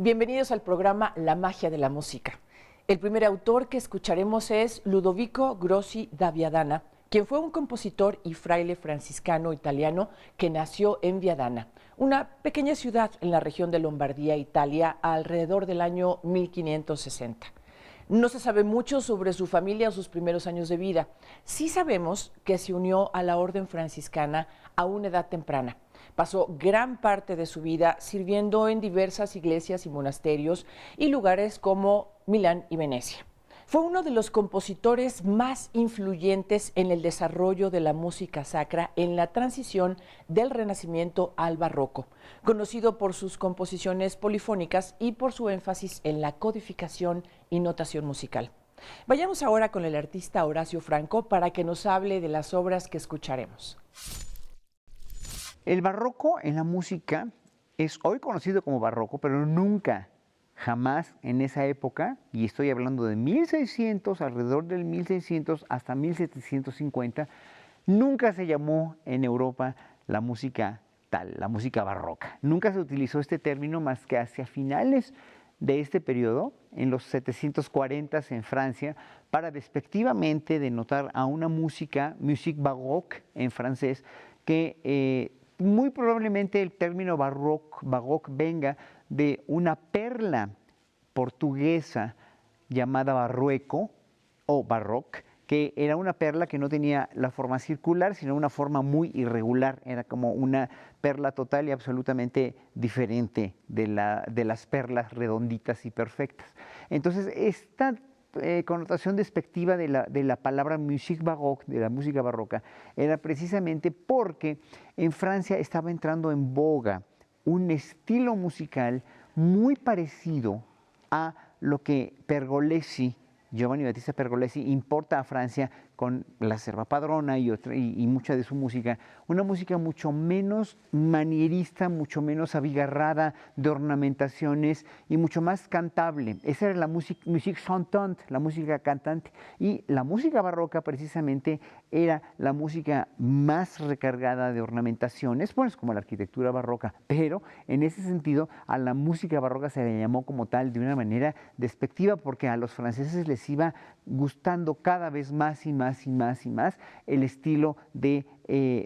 Bienvenidos al programa La magia de la música. El primer autor que escucharemos es Ludovico Grossi da Viadana, quien fue un compositor y fraile franciscano italiano que nació en Viadana, una pequeña ciudad en la región de Lombardía, Italia, alrededor del año 1560. No se sabe mucho sobre su familia o sus primeros años de vida. Sí sabemos que se unió a la orden franciscana a una edad temprana. Pasó gran parte de su vida sirviendo en diversas iglesias y monasterios y lugares como Milán y Venecia. Fue uno de los compositores más influyentes en el desarrollo de la música sacra en la transición del Renacimiento al Barroco, conocido por sus composiciones polifónicas y por su énfasis en la codificación y notación musical. Vayamos ahora con el artista Horacio Franco para que nos hable de las obras que escucharemos. El barroco en la música es hoy conocido como barroco, pero nunca, jamás en esa época, y estoy hablando de 1600, alrededor del 1600 hasta 1750, nunca se llamó en Europa la música tal, la música barroca. Nunca se utilizó este término más que hacia finales de este periodo, en los 740 en Francia, para despectivamente denotar a una música, musique baroque en francés, que muy probablemente el término baroque venga de una perla portuguesa llamada barrueco o barroque, que era una perla que no tenía la forma circular, sino una forma muy irregular. Era como una perla total y absolutamente diferente de las perlas redonditas y perfectas. Entonces, esta connotación despectiva de la palabra musique baroque, de la música barroca, era precisamente porque en Francia estaba entrando en boga un estilo musical muy parecido a lo que Giovanni Battista Pergolesi importa a Francia con la Serva Padrona y mucha de su música, una música mucho menos manierista, mucho menos abigarrada de ornamentaciones y mucho más cantable. Esa era la musique chantante, la música cantante. Y la música barroca precisamente era la música más recargada de ornamentaciones, bueno, es como la arquitectura barroca, pero en ese sentido a la música barroca se le llamó como tal de una manera despectiva porque a los franceses les iba gustando cada vez más y más y más y más el estilo de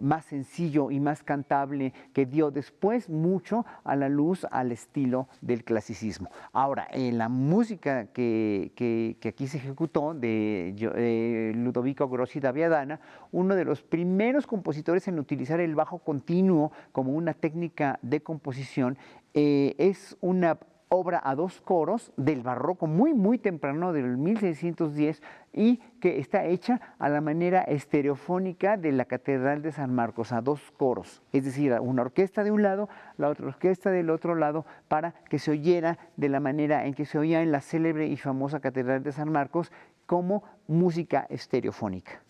más sencillo y más cantable que dio después mucho a la luz al estilo del clasicismo. Ahora, la música que aquí se ejecutó de Ludovico Grossi da Viadana, uno de los primeros compositores en utilizar el bajo continuo como una técnica de composición, es una obra a dos coros del barroco muy, muy temprano, del 1610, y que está hecha a la manera estereofónica de la Catedral de San Marcos, a dos coros, es decir, una orquesta de un lado, la otra orquesta del otro lado, para que se oyera de la manera en que se oía en la célebre y famosa Catedral de San Marcos, como música estereofónica.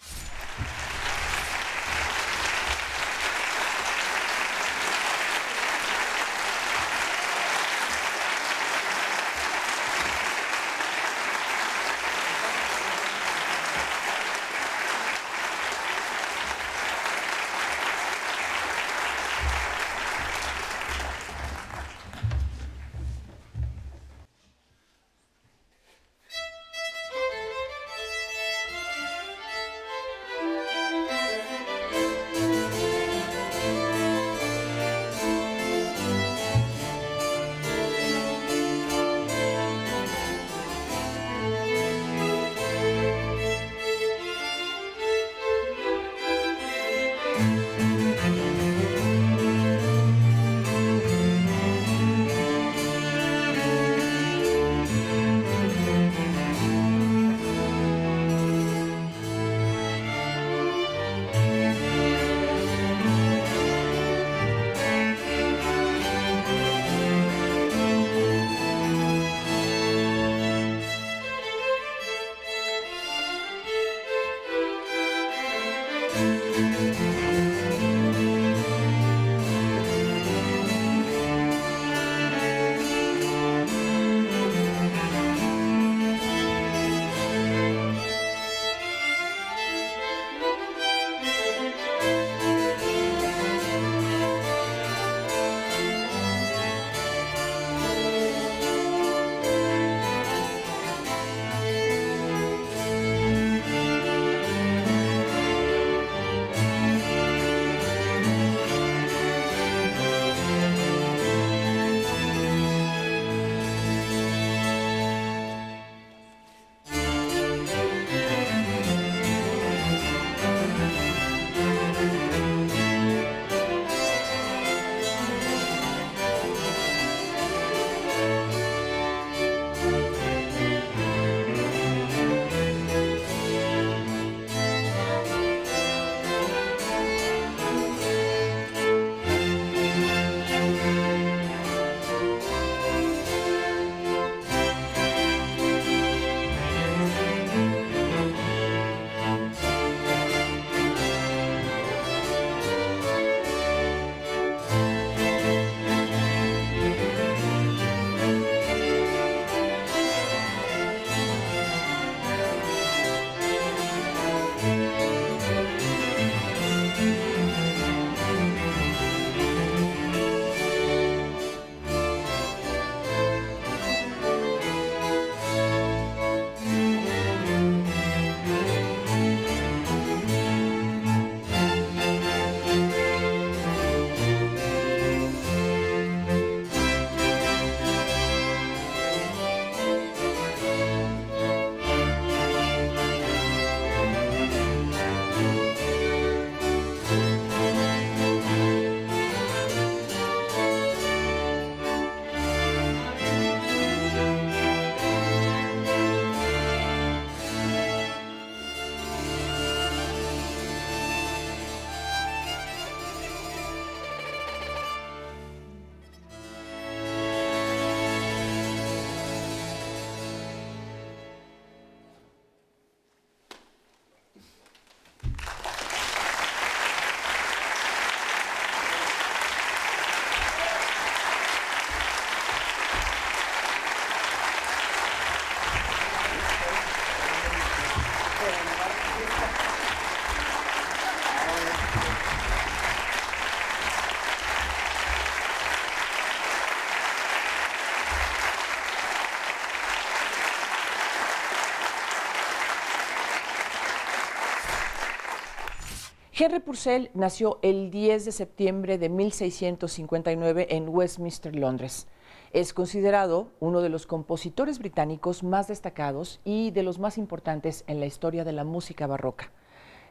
Henry Purcell nació el 10 de septiembre de 1659 en Westminster, Londres. Es considerado uno de los compositores británicos más destacados y de los más importantes en la historia de la música barroca.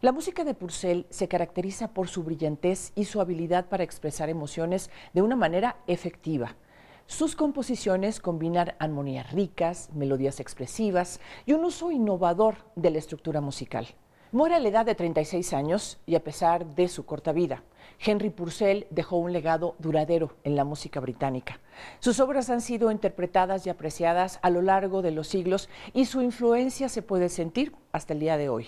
La música de Purcell se caracteriza por su brillantez y su habilidad para expresar emociones de una manera efectiva. Sus composiciones combinan armonías ricas, melodías expresivas y un uso innovador de la estructura musical. Muere a la edad de 36 años y a pesar de su corta vida, Henry Purcell dejó un legado duradero en la música británica. Sus obras han sido interpretadas y apreciadas a lo largo de los siglos y su influencia se puede sentir hasta el día de hoy.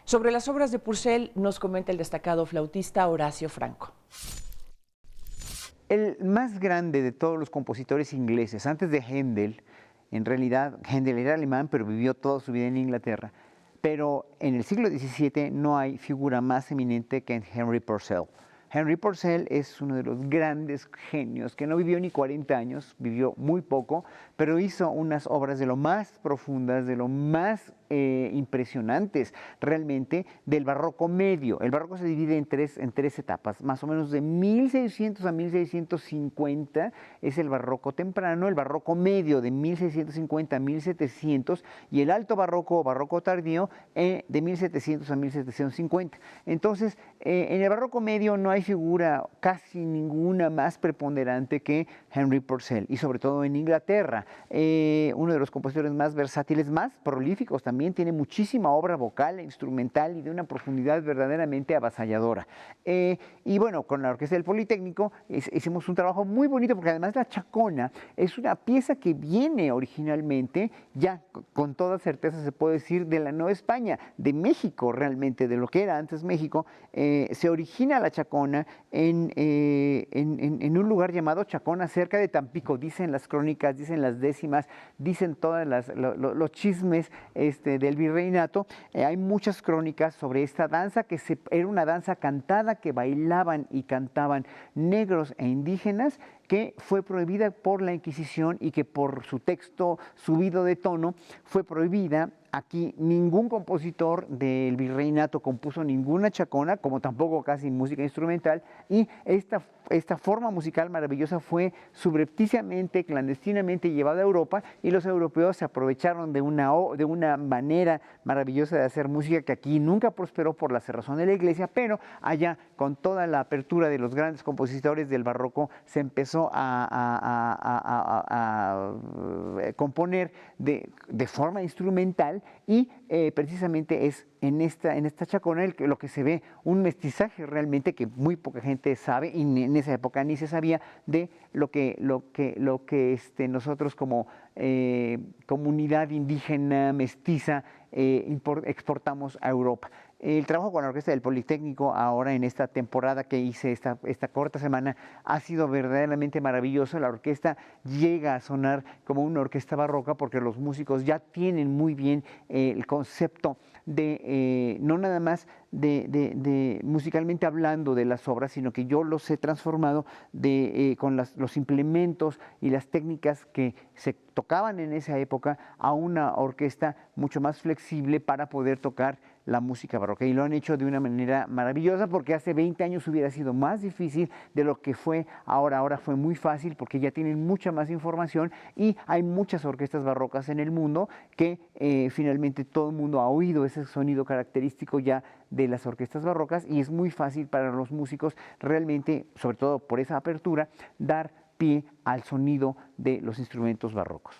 Sobre las obras de Purcell nos comenta el destacado flautista Horacio Franco. El más grande de todos los compositores ingleses, antes de Händel, en realidad Händel era alemán, pero vivió toda su vida en Inglaterra. Pero en el siglo XVII no hay figura más eminente que Henry Purcell. Henry Purcell es uno de los grandes genios que no vivió ni 40 años, vivió muy poco, pero hizo unas obras de lo más profundas, de lo más impresionantes realmente del barroco medio. El barroco se divide en tres etapas, más o menos de 1600 a 1650 es el barroco temprano, el barroco medio de 1650 a 1700 y el alto barroco o barroco tardío de 1700 a 1750. Entonces, en el barroco medio no hay figura casi ninguna más preponderante que Henry Purcell y sobre todo en Inglaterra, uno de los compositores más versátiles, más prolíficos también, tiene muchísima obra vocal e instrumental y de una profundidad verdaderamente avasalladora. Y bueno, con la Orquesta del Politécnico hicimos un trabajo muy bonito porque además la chacona es una pieza que viene originalmente, ya con toda certeza se puede decir, de la Nueva España, de México realmente, de lo que era antes México. Se origina la chacona en un lugar llamado Chacona, cerca de Tampico, dicen las crónicas, dicen las décimas, dicen todos los chismes del virreinato. Hay muchas crónicas sobre esta danza que era una danza cantada que bailaban y cantaban negros e indígenas, que fue prohibida por la Inquisición y que por su texto subido de tono fue prohibida. Aquí ningún compositor del virreinato compuso ninguna chacona, como tampoco casi música instrumental, y esta forma musical maravillosa fue subrepticiamente, clandestinamente llevada a Europa, y los europeos se aprovecharon de una manera maravillosa de hacer música que aquí nunca prosperó por la cerrazón de la iglesia, pero allá, con toda la apertura de los grandes compositores del barroco, se empezó a componer de forma instrumental y precisamente es en esta chacona lo que se ve un mestizaje realmente que muy poca gente sabe y en esa época ni se sabía de lo que nosotros como comunidad indígena mestiza exportamos a Europa. El trabajo con la Orquesta del Politécnico ahora en esta temporada que hice esta corta semana ha sido verdaderamente maravilloso. La orquesta llega a sonar como una orquesta barroca porque los músicos ya tienen muy bien el concepto de no nada más de musicalmente hablando de las obras, sino que yo los he transformado con los implementos y las técnicas que se tocaban en esa época a una orquesta mucho más flexible para poder tocar la música barroca, y lo han hecho de una manera maravillosa porque hace 20 años hubiera sido más difícil de lo que fue ahora fue muy fácil porque ya tienen mucha más información y hay muchas orquestas barrocas en el mundo que finalmente todo el mundo ha oído ese sonido característico ya de las orquestas barrocas y es muy fácil para los músicos realmente, sobre todo por esa apertura, dar pie al sonido de los instrumentos barrocos.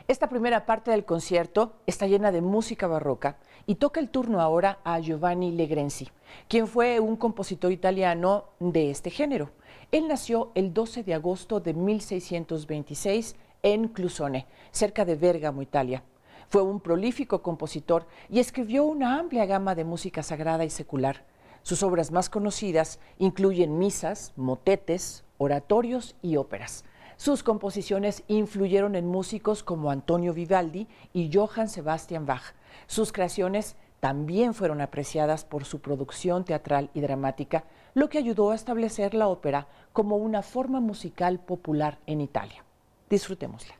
Esta primera parte del concierto está llena de música barroca y toca el turno ahora a Giovanni Legrenzi, quien fue un compositor italiano de este género. Él nació el 12 de agosto de 1626 en Clusone, cerca de Bérgamo, Italia. Fue un prolífico compositor y escribió una amplia gama de música sagrada y secular. Sus obras más conocidas incluyen misas, motetes, oratorios y óperas. Sus composiciones influyeron en músicos como Antonio Vivaldi y Johann Sebastian Bach. Sus creaciones también fueron apreciadas por su producción teatral y dramática, lo que ayudó a establecer la ópera como una forma musical popular en Italia. Disfrutémosla.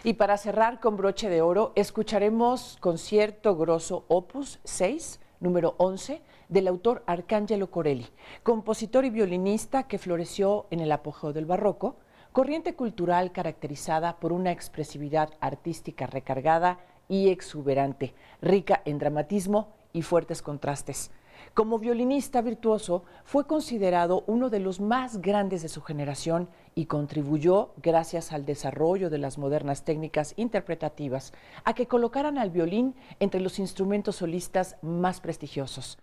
Y para cerrar con broche de oro, escucharemos Concierto Grosso Opus 6, número 11, del autor Arcangelo Corelli, compositor y violinista que floreció en el apogeo del barroco, corriente cultural caracterizada por una expresividad artística recargada y exuberante, rica en dramatismo y fuertes contrastes. Como violinista virtuoso, fue considerado uno de los más grandes de su generación y contribuyó, gracias al desarrollo de las modernas técnicas interpretativas, a que colocaran al violín entre los instrumentos solistas más prestigiosos.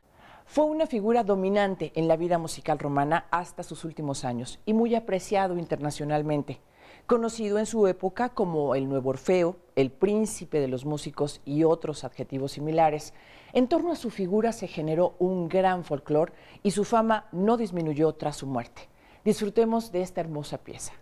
Fue una figura dominante en la vida musical romana hasta sus últimos años y muy apreciado internacionalmente. Conocido en su época como el Nuevo Orfeo, el príncipe de los músicos y otros adjetivos similares, en torno a su figura se generó un gran folclore y su fama no disminuyó tras su muerte. Disfrutemos de esta hermosa pieza.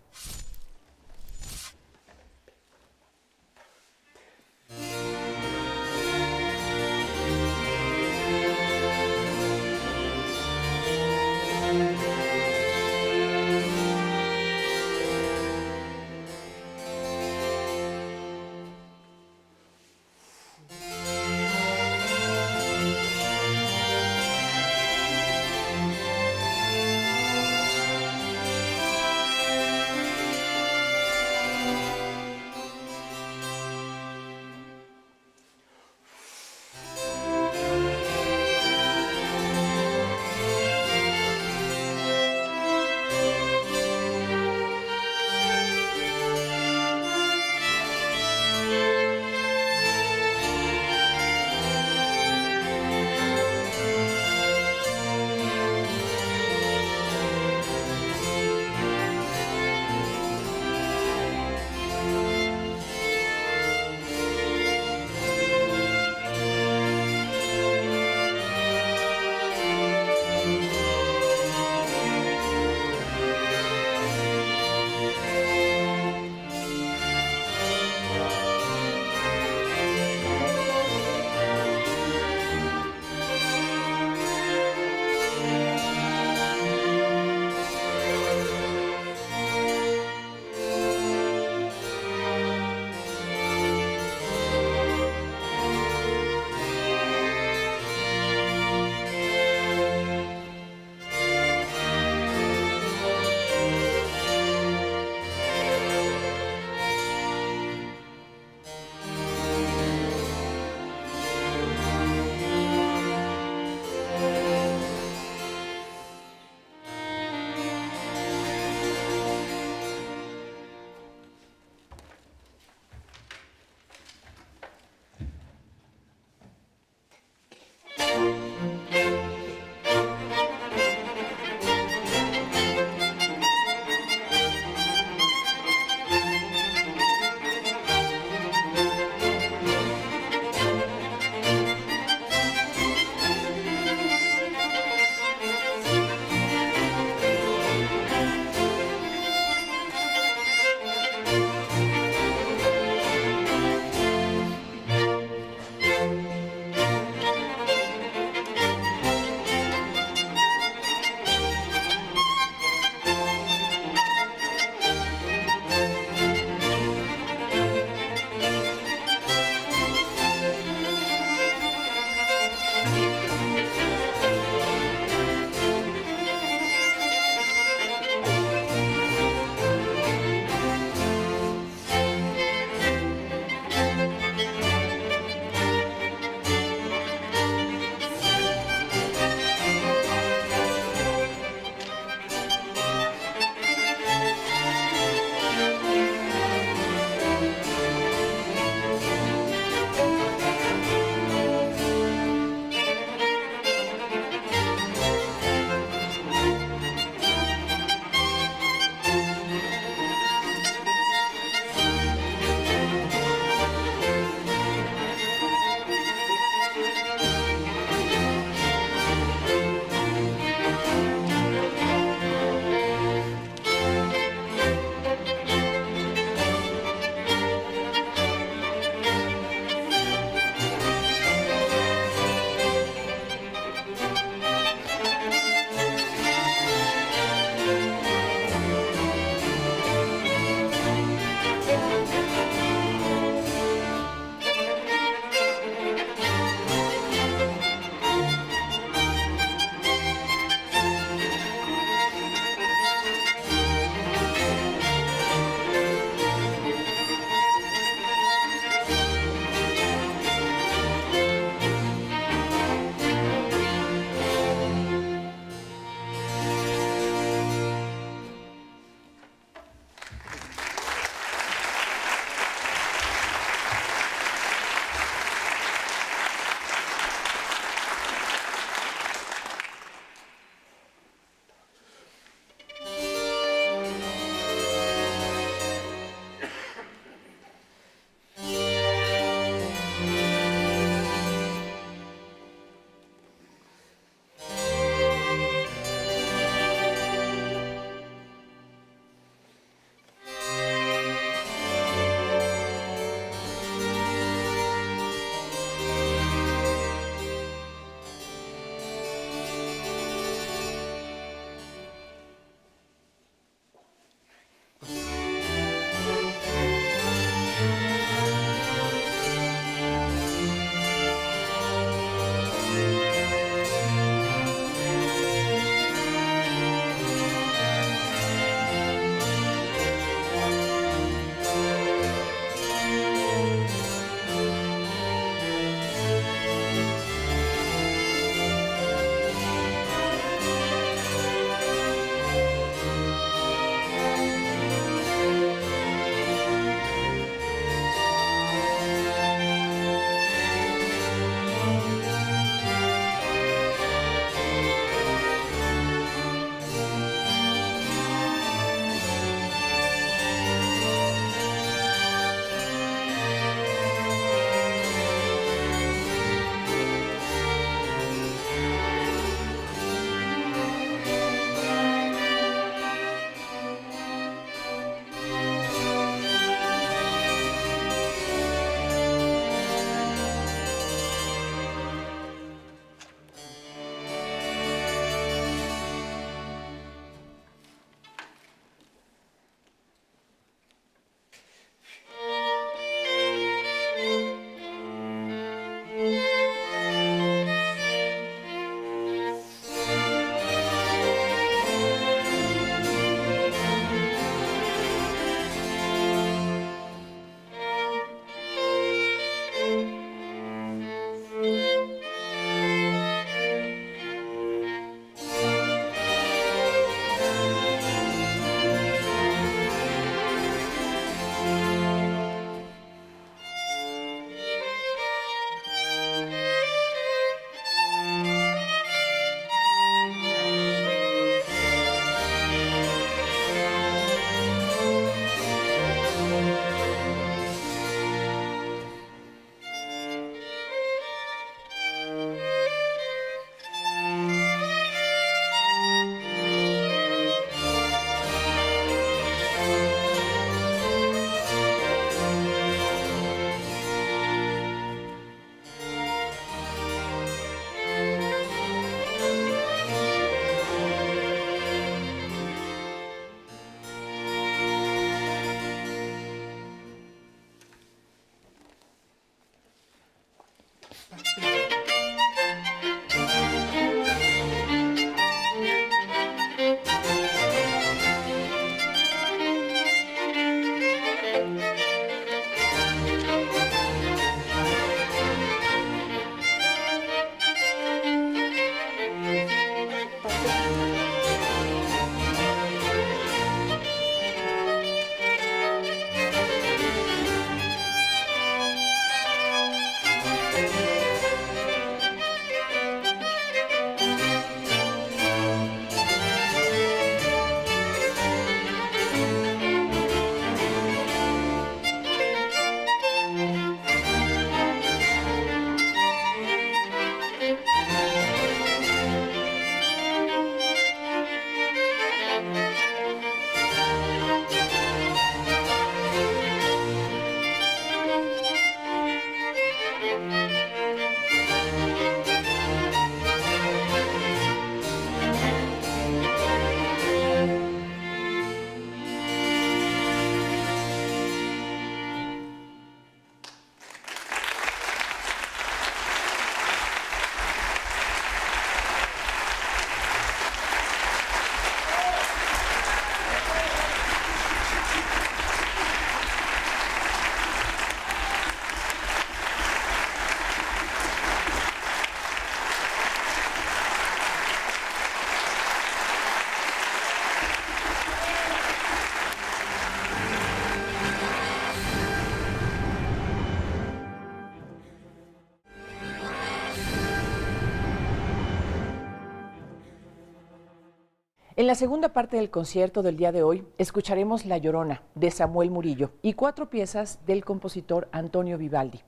En la segunda parte del concierto del día de hoy escucharemos La Llorona de Samuel Murillo y 4 piezas del compositor Antonio Vivaldi.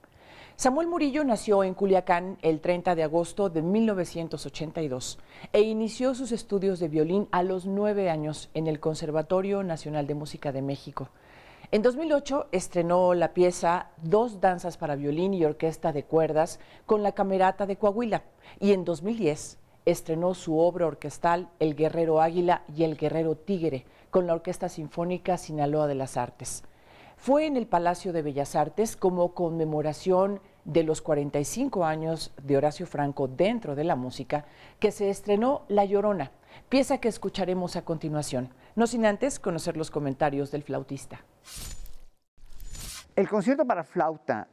Samuel Murillo nació en Culiacán el 30 de agosto de 1982 e inició sus estudios de violín a los 9 años en el Conservatorio Nacional de Música de México. En 2008 estrenó la pieza Dos danzas para violín y orquesta de cuerdas con la Camerata de Coahuila y en 2010 estrenó su obra orquestal El Guerrero Águila y El Guerrero Tigre con la Orquesta Sinfónica Sinaloa de las Artes. Fue en el Palacio de Bellas Artes como conmemoración de los 45 años de Horacio Franco dentro de la música que se estrenó La Llorona, pieza que escucharemos a continuación, no sin antes conocer los comentarios del flautista. El concierto para flauta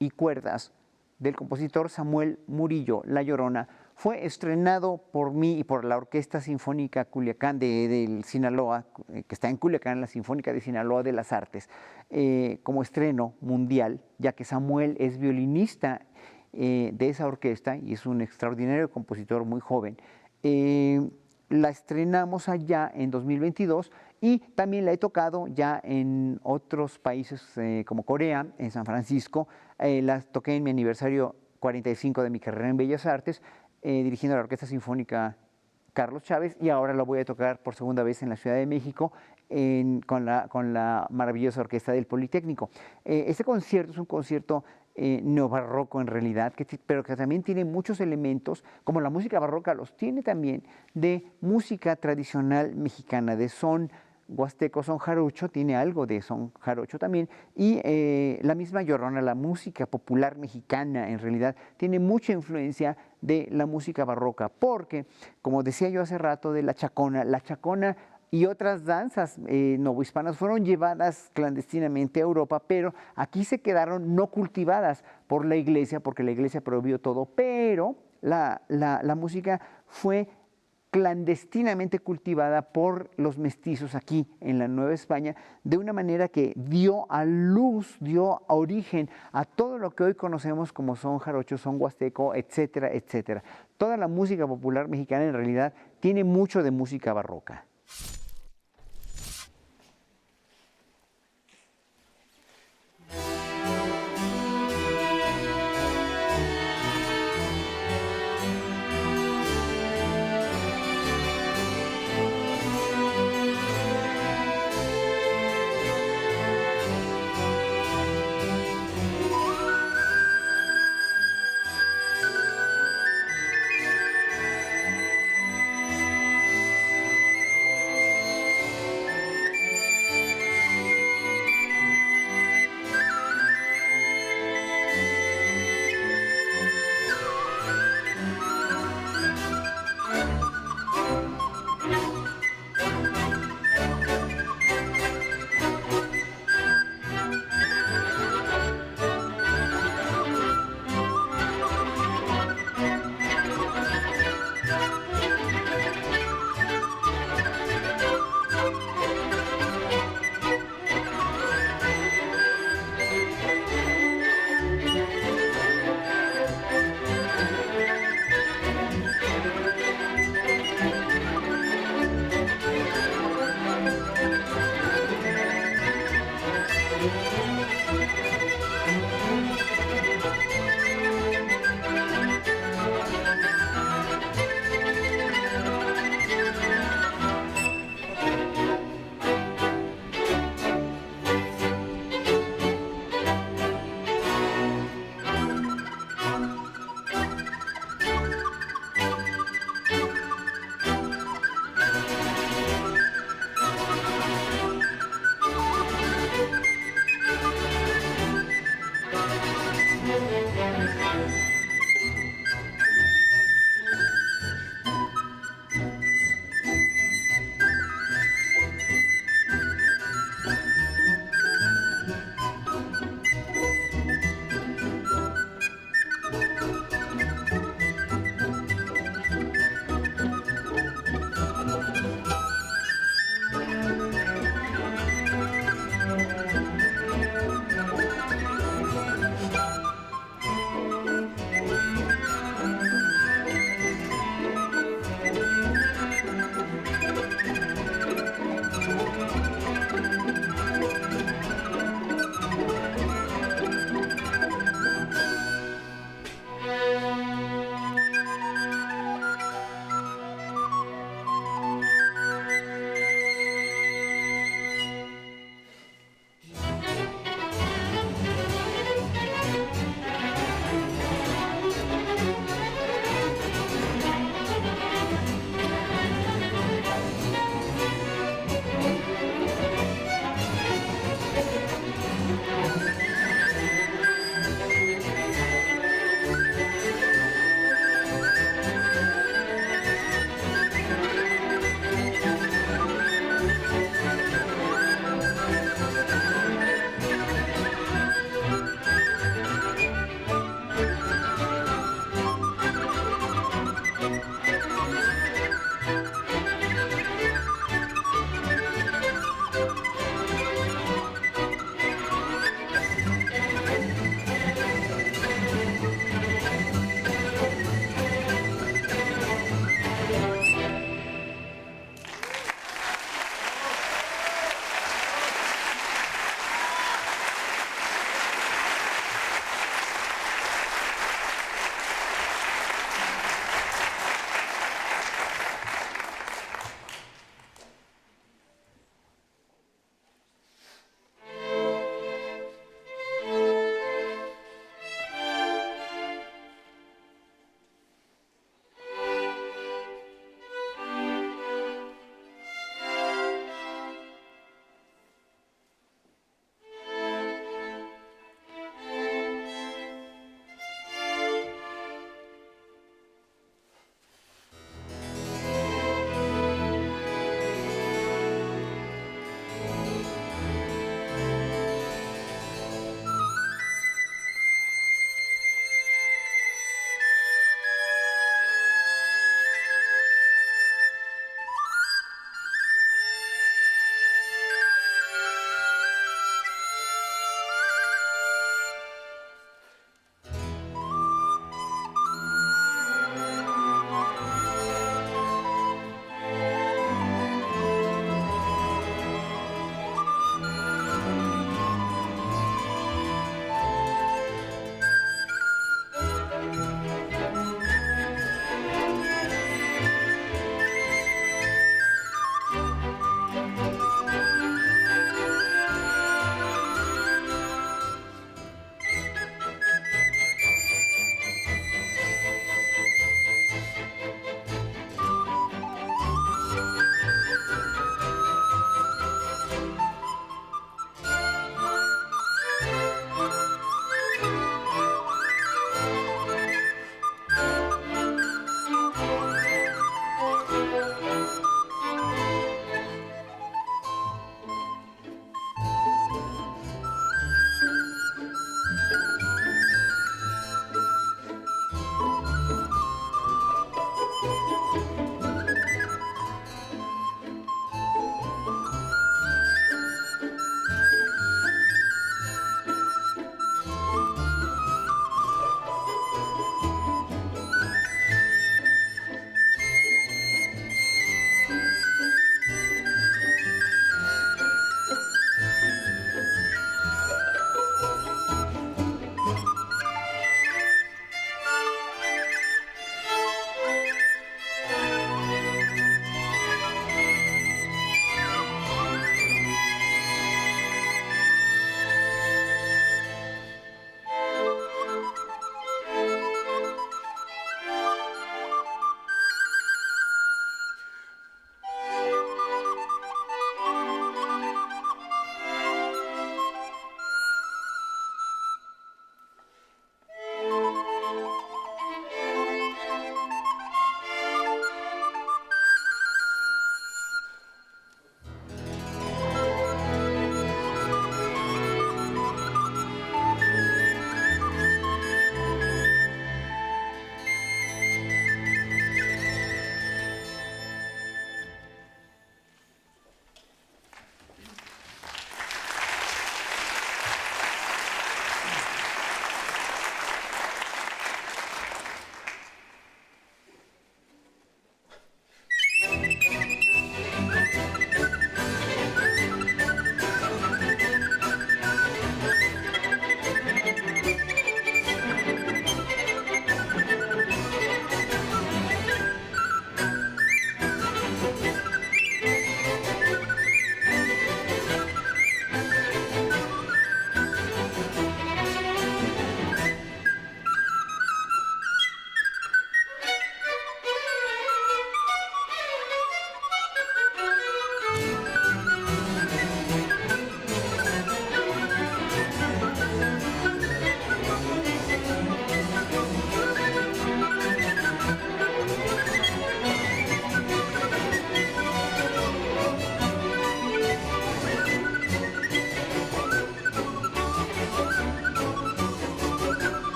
y cuerdas del compositor Samuel Murillo, La Llorona, fue estrenado por mí y por la Orquesta Sinfónica Culiacán del Sinaloa, que está en Culiacán, la Sinfónica de Sinaloa de las Artes, como estreno mundial, ya que Samuel es violinista de esa orquesta y es un extraordinario compositor muy joven. La estrenamos allá en 2022 y también la he tocado ya en otros países como Corea, en San Francisco. La toqué en mi aniversario 45 de mi carrera en Bellas Artes, dirigiendo la Orquesta Sinfónica Carlos Chávez, y ahora la voy a tocar por segunda vez en la Ciudad de México con la maravillosa orquesta del Politécnico. Este concierto es un concierto neobarroco en realidad, pero que también tiene muchos elementos, como la música barroca los tiene también, de música tradicional mexicana, de son huasteco, son jarocho, tiene algo de son jarocho también, y la misma Llorona, la música popular mexicana en realidad, tiene mucha influencia de la música barroca, porque, como decía yo hace rato de la chacona y otras danzas novohispanas fueron llevadas clandestinamente a Europa, pero aquí se quedaron no cultivadas por la iglesia, porque la iglesia prohibió todo, pero la música fue clandestinamente cultivada por los mestizos aquí en la Nueva España, de una manera que dio a luz, dio a origen a todo lo que hoy conocemos como son jarocho, son huasteco, etcétera, etcétera. Toda la música popular mexicana en realidad tiene mucho de música barroca.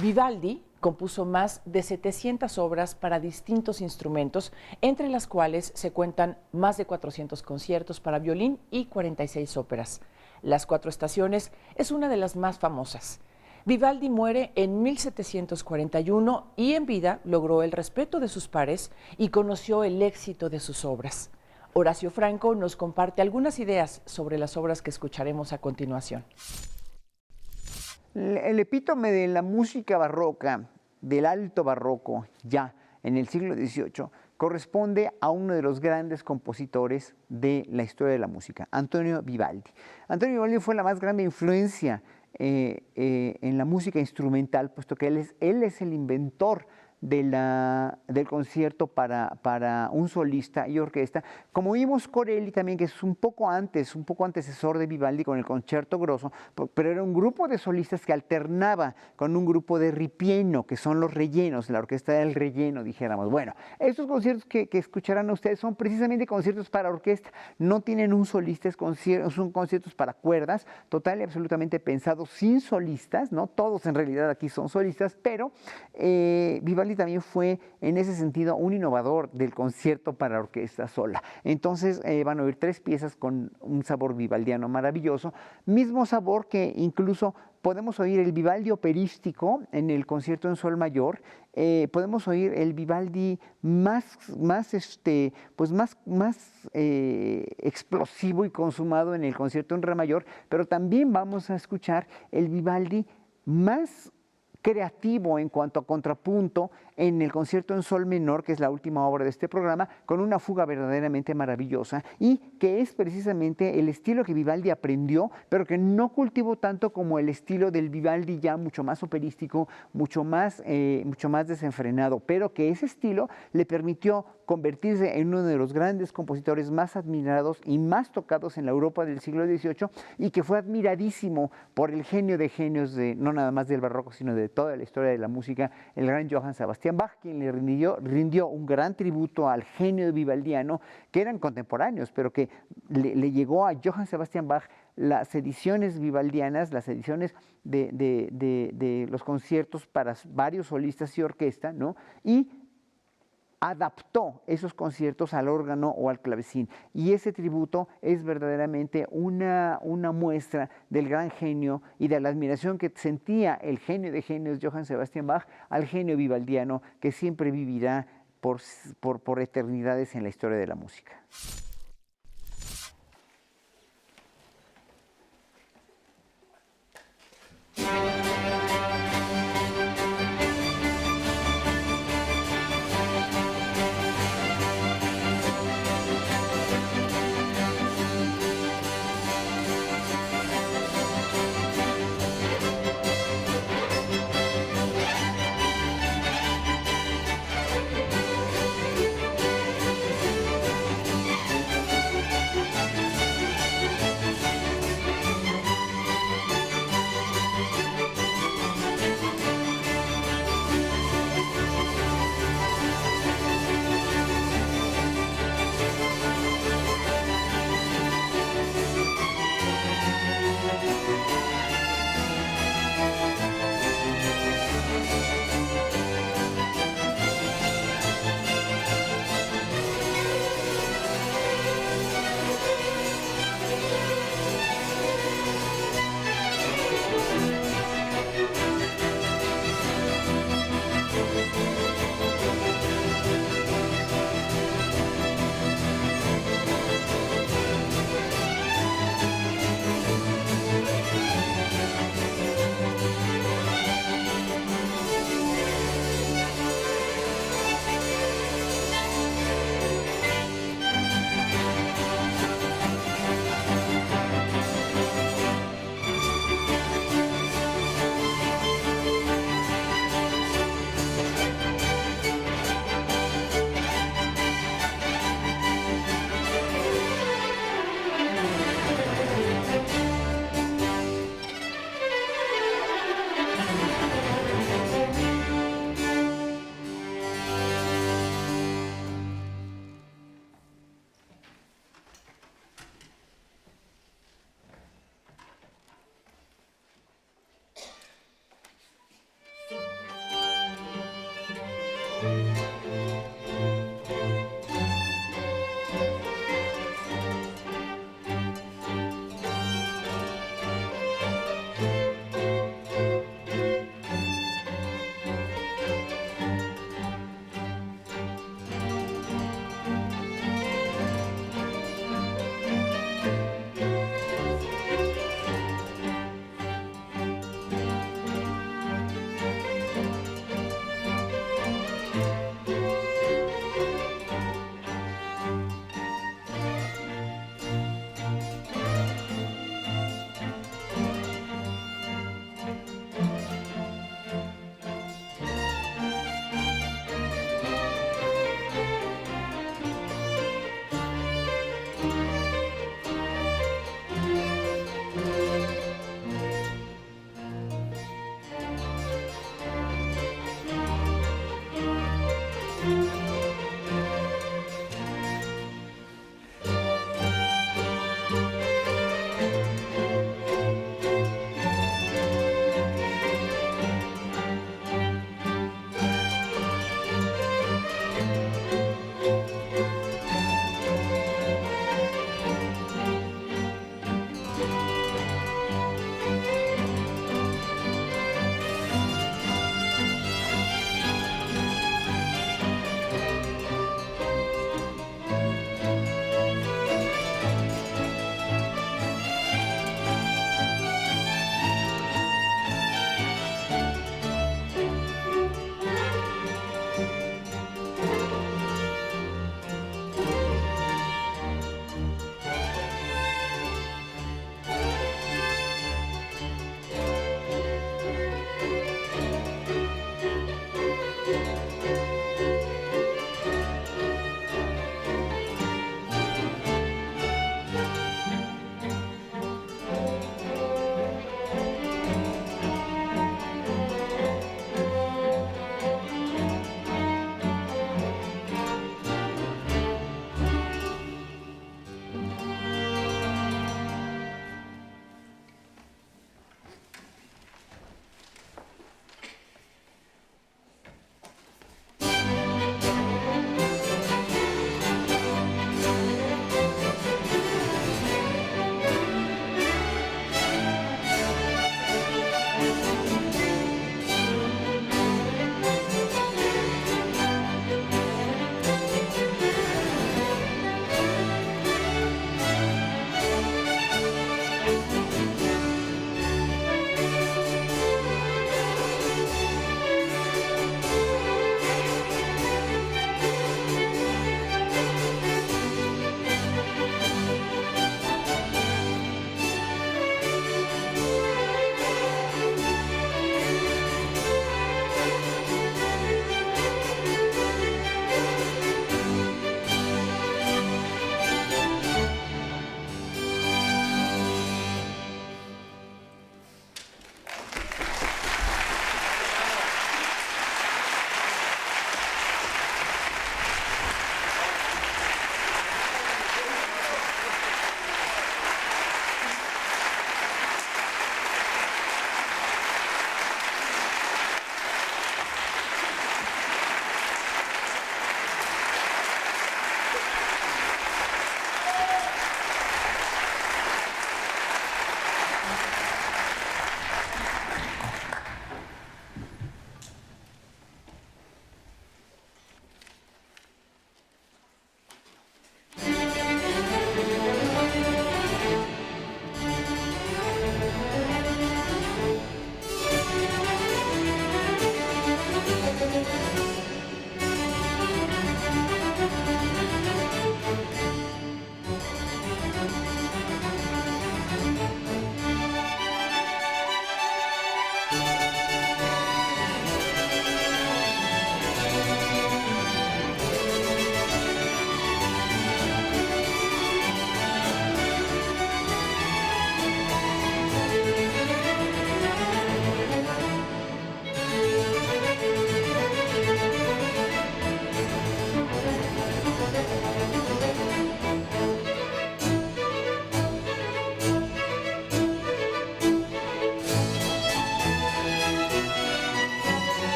Vivaldi compuso más de 700 obras para distintos instrumentos, entre las cuales se cuentan más de 400 conciertos para violín y 46 óperas. Las Cuatro Estaciones es una de las más famosas. Vivaldi muere en 1741 y en vida logró el respeto de sus pares y conoció el éxito de sus obras. Horacio Franco nos comparte algunas ideas sobre las obras que escucharemos a continuación. El epítome de la música barroca, del alto barroco, ya en el siglo XVIII, corresponde a uno de los grandes compositores de la historia de la música, Antonio Vivaldi. Antonio Vivaldi fue la más grande influencia en la música instrumental, puesto que él es el inventor del concierto para un solista y orquesta. Como vimos Corelli también, que es un poco antecesor de Vivaldi con el Concerto Grosso, pero era un grupo de solistas que alternaba con un grupo de ripieno, que son los rellenos, la orquesta del relleno, dijéramos. Bueno, estos conciertos que escucharán ustedes son precisamente conciertos para orquesta, no tienen un solista, son conciertos para cuerdas, total y absolutamente pensados sin solistas, ¿no? Todos en realidad aquí son solistas, pero Vivaldi también fue en ese sentido un innovador del concierto para orquesta sola. Entonces van a oír 3 piezas con un sabor vivaldiano maravilloso, mismo sabor que incluso podemos oír el Vivaldi operístico en el concierto en sol mayor, podemos oír el Vivaldi más explosivo y consumado en el concierto en re mayor, pero también vamos a escuchar el Vivaldi más creativo en cuanto a contrapunto en el concierto en sol menor, que es la última obra de este programa, con una fuga verdaderamente maravillosa y que es precisamente el estilo que Vivaldi aprendió, pero que no cultivó tanto como el estilo del Vivaldi ya mucho más operístico, mucho más desenfrenado, pero que ese estilo le permitió convertirse en uno de los grandes compositores más admirados y más tocados en la Europa del siglo XVIII y que fue admiradísimo por el genio de genios no nada más del barroco, sino de toda la historia de la música, el gran Johann Sebastian Bach, quien le rindió un gran tributo al genio vivaldiano, que eran contemporáneos, pero que le llegó a Johann Sebastian Bach las ediciones vivaldianas, las ediciones de los conciertos para varios solistas y orquesta, ¿no? Y adaptó esos conciertos al órgano o al clavecín. Y ese tributo es verdaderamente una muestra del gran genio y de la admiración que sentía el genio de genios Johann Sebastian Bach al genio vivaldiano, que siempre vivirá por eternidades en la historia de la música.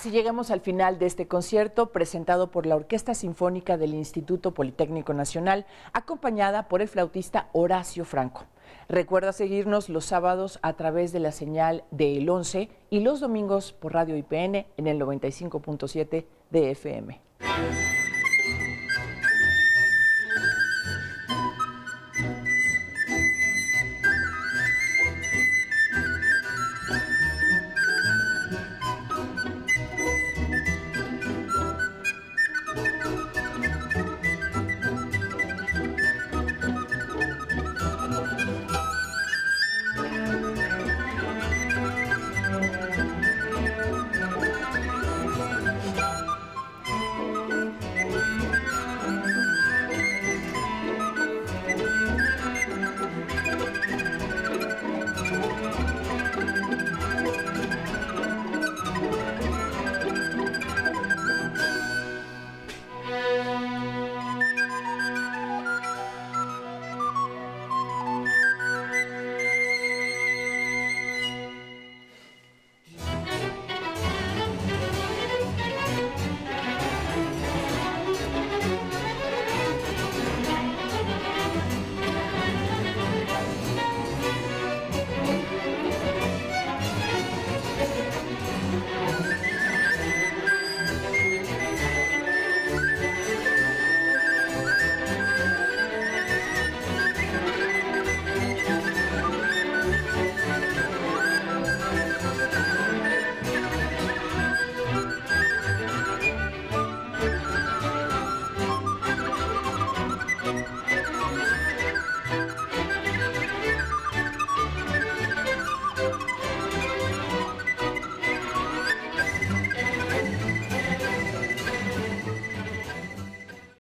Así llegamos al final de este concierto presentado por la Orquesta Sinfónica del Instituto Politécnico Nacional, acompañada por el flautista Horacio Franco. Recuerda seguirnos los sábados a través de la señal de El 11 y los domingos por Radio IPN en el 95.7 de FM.